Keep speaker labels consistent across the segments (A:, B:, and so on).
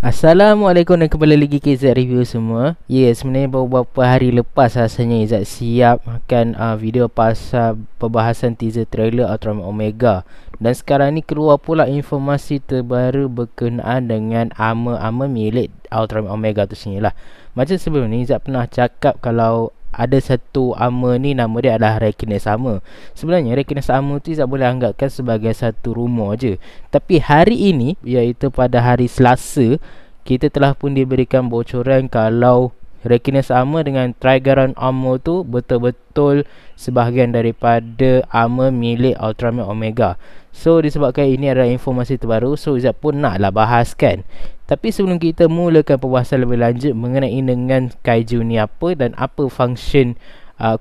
A: Assalamualaikum dan kembali lagi ke Izzat Review semua. Sebenarnya beberapa hari lepas rasanya Izzat siap akan video pasal perbahasan teaser trailer Ultraman Omega. Dan sekarang ni keluar pula informasi terbaru berkenaan dengan armor milik Ultraman Omega tu sendiri lah. Macam sebelum ni Izzat pernah cakap kalau ada satu armor ni, nama dia adalah Rekinex Armor. Sebenarnya Rekinex Armor tu Izzat boleh anggapkan sebagai satu rumor je. Tapi hari ini, iaitu pada hari Selasa, kita telah pun diberikan bocoran kalau Rekinex Armor dengan Trigaron Armor tu betul-betul sebahagian daripada armor milik Ultraman Omega. So disebabkan ini adalah informasi terbaru, so Izzat pun naklah bahaskan. Tapi sebelum kita mulakan perbahasan lebih lanjut mengenai dengan kaiju ni apa dan apa function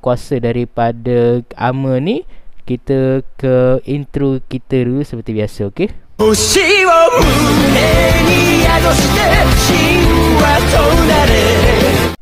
A: kuasa daripada armor ni, kita ke intro kita dulu seperti biasa, okey?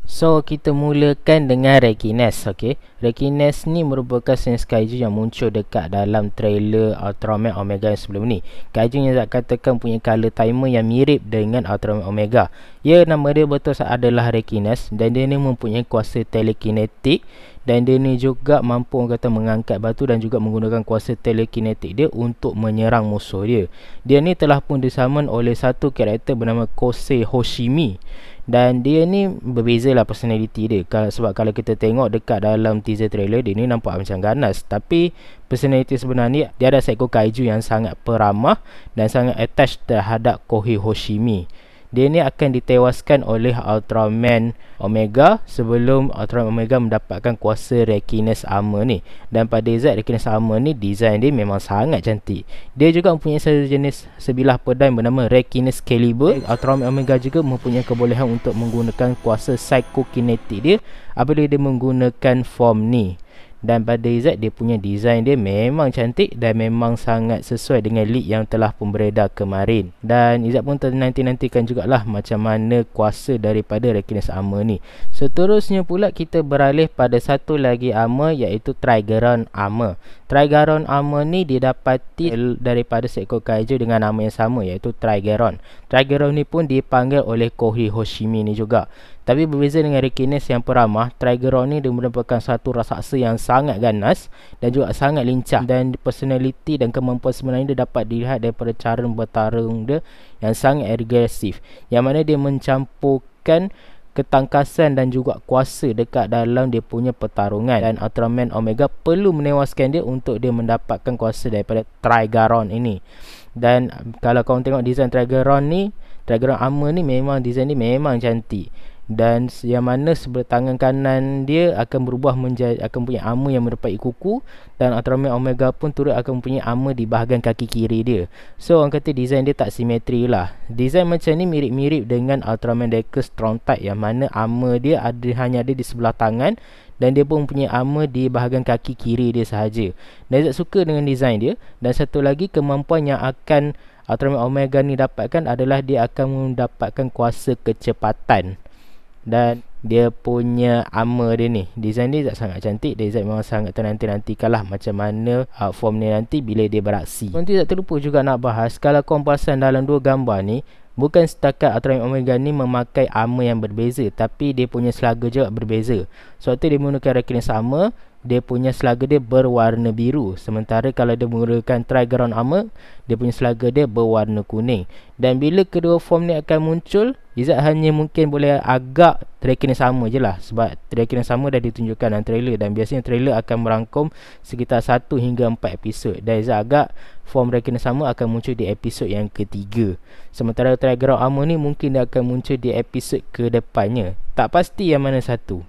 A: So kita mulakan dengan Rekinex, okey. Rekinex ni merupakan jenis kaiju yang muncul dekat dalam trailer Ultraman Omega yang sebelum ni. Kaiju yang saya katakan punya color timer yang mirip dengan Ultraman Omega. Nama dia betul adalah Rekinex dan dia ni mempunyai kuasa telekinetik dan dia ni juga mampu orang kata mengangkat batu dan juga menggunakan kuasa telekinetik dia untuk menyerang musuh dia. Dia ni telah pun disaman oleh satu karakter bernama Kosei Hoshimi. Dan dia ni berbeza lah personality dia. Sebab kalau kita tengok dekat dalam teaser trailer, dia ni nampak macam ganas. Tapi personality sebenarnya dia ada seekor kaiju yang sangat peramah dan sangat attached terhadap Kohei Hoshimi. Dia ni akan ditewaskan oleh Ultraman Omega sebelum Ultraman Omega mendapatkan kuasa Rekinex Armor ni. Dan pada Izzat, Rekinex Armor ni design dia memang sangat cantik. Dia juga mempunyai satu jenis sebilah pedang bernama Rekinex Caliber. Ultraman Omega juga mempunyai kebolehan untuk menggunakan kuasa psychokinetic dia apabila dia menggunakan form ni. Dan pada Izzat, dia punya design dia memang cantik dan memang sangat sesuai dengan leak yang telah pun beredar kemarin. Dan Izzat pun nanti-nantikan jugalah macam mana kuasa daripada Rekinex Armor ni. Seterusnya pula kita beralih pada satu lagi armor, iaitu Trigaron Armor. Trigaron Armor ni didapati daripada seekor kaiju dengan nama yang sama, iaitu Trigaron. Trigaron ni pun dipanggil oleh Kohei Hoshimi ni juga. Tapi berbeza dengan Rekinex yang peramah, Trigaron ni dia merupakan satu raksasa yang sangat ganas dan juga sangat lincah. Dan personality dan kemampuan sebenarnya dia dapat dilihat daripada cara bertarung dia yang sangat agresif, yang mana dia mencampurkan ketangkasan dan juga kuasa dekat dalam dia punya pertarungan. Dan Ultraman Omega perlu menewaskan dia untuk dia mendapatkan kuasa daripada Trigaron ini. Dan kalau korang tengok design Trigaron ni, Trigaron Armor ni memang design dia memang cantik. Dan yang mana sebelah tangan kanan dia akan berubah menjadi akan punya armor yang menyerupai kuku, dan Ultraman Omega pun turut akan punya armor di bahagian kaki kiri dia. So orang kata design dia tak simetri lah. Design macam ni mirip-mirip dengan Ultraman Decker Strong Type, yang mana armor dia hanya ada di sebelah tangan dan dia pun punya armor di bahagian kaki kiri dia sahaja. Dan saya suka dengan design dia. Dan satu lagi kemampuan yang akan Ultraman Omega ni dapatkan adalah dia akan mendapatkan kuasa kecepatan. Dan dia punya armor dia ni, design dia sangat cantik. Design memang sangat nanti-nantikan lah macam mana form ni nanti bila dia beraksi. Nanti tak terlupa juga nak bahas, kalau korang perasan dalam dua gambar ni, bukan setakat Ultraman Omega ni memakai armor yang berbeza, tapi dia punya slaga juga berbeza. Sebab tu dia menggunakan Rekinex Armor, dia punya slaga dia berwarna biru. Sementara kalau dia menggunakan Trigaron Armor, dia punya slaga dia berwarna kuning. Dan bila kedua form ni akan muncul, Izzat hanya mungkin boleh agak Rekinex Armor je lah. Sebab Rekinex Armor dah ditunjukkan dalam trailer, dan biasanya trailer akan merangkum sekitar 1 hingga 4 episod. Dan Izzat agak form Rekinex Armor akan muncul di episod yang ketiga. Sementara Trigaron Armor ni mungkin dia akan muncul di episod ke depannya. Tak pasti yang mana satu.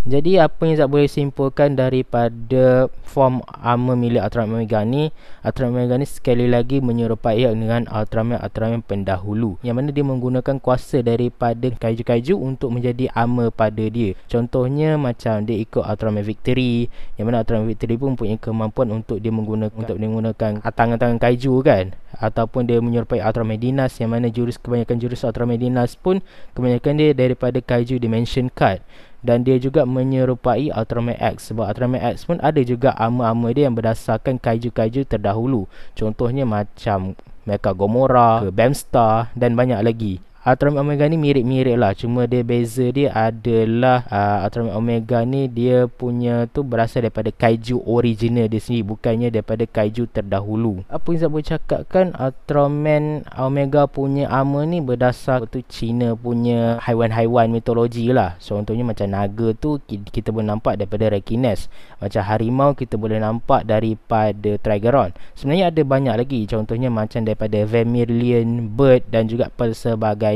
A: Jadi apa yang Izzat boleh simpulkan daripada form armor milik Ultraman Omega ni, Ultraman Omega ni sekali lagi menyerupai dengan Ultraman pendahulu, yang mana dia menggunakan kuasa daripada kaiju-kaiju untuk menjadi armor pada dia. Contohnya macam dia ikut Ultraman Victory, yang mana Ultraman Victory pun punya kemampuan untuk dia menggunakan tangan-tangan kaiju kan, ataupun dia menyerupai Ultraman Dinas, yang mana kebanyakan jurus Ultraman Dinas pun kebanyakan dia daripada kaiju Dimension Card. Dan dia juga menyerupai Ultraman X, sebab Ultraman X pun ada juga armor-armor dia yang berdasarkan kaiju-kaiju terdahulu. Contohnya macam Mecha Gomora, Bamstar dan banyak lagi. Ultraman Omega ni mirip-mirip lah, cuma dia beza dia adalah Ultraman Omega ni dia punya tu berasal daripada kaiju original dia sendiri, bukannya daripada kaiju terdahulu. Apa yang saya boleh cakap kan, Ultraman Omega punya armor ni berdasar tu Cina punya haiwan-haiwan mitologi lah. So contohnya macam naga tu kita boleh nampak daripada Rekinas, macam harimau kita boleh nampak daripada Trigeron. Sebenarnya ada banyak lagi, contohnya macam daripada Vermilion Bird dan juga pelbagai.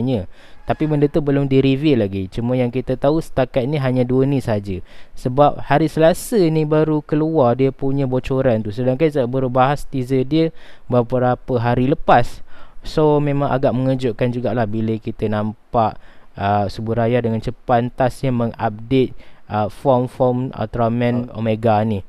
A: Tapi benda tu belum di-reveal lagi. Cuma yang kita tahu setakat ni hanya dua ni saja. Sebab hari Selasa ni baru keluar dia punya bocoran tu, sedangkan saya baru bahas teaser dia beberapa hari lepas. So memang agak mengejutkan jugalah bila kita nampak Subaraya dengan cepat tasnya mengupdate form-form Ultraman Omega ni.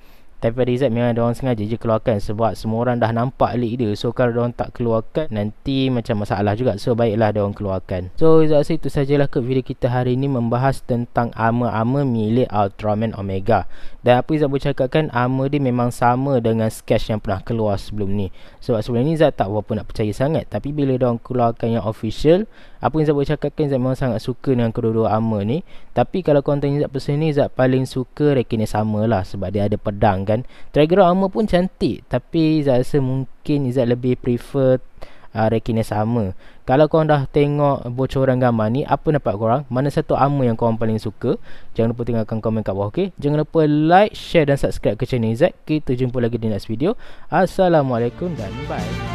A: Tapi pada Izzat memang diorang sengaja je keluarkan sebab semua orang dah nampak leak dia. So kalau diorang tak keluarkan nanti macam masalah juga. So baiklah diorang keluarkan. So Izzat rasa itu sajalah ke video kita hari ini, membahas tentang armor-armor milik Ultraman Omega. Dan apa Izzat boleh cakapkan, armor dia memang sama dengan sketch yang pernah keluar sebelum ni. Sebab sebelum ni Izzat tak berapa nak percaya sangat. Tapi bila diorang keluarkan yang official, apa yang Izzat boleh cakapkan, Izzat memang sangat suka dengan kedua-dua armor ni. Tapi kalau konten Izzat personal ni, Izzat paling suka Rekinas sama lah, sebab dia ada pedang kan. Trigeron armor pun cantik, tapi Izzat rasa mungkin Izzat lebih prefer Rekinas armor. Kalau korang dah tengok bocoran gambar ni, apa pendapat korang? Mana satu armor yang korang paling suka? Jangan lupa tinggalkan komen kat bawah, ok? Jangan lupa like, share dan subscribe ke channel Izzat. Kita jumpa lagi di next video. Assalamualaikum dan bye.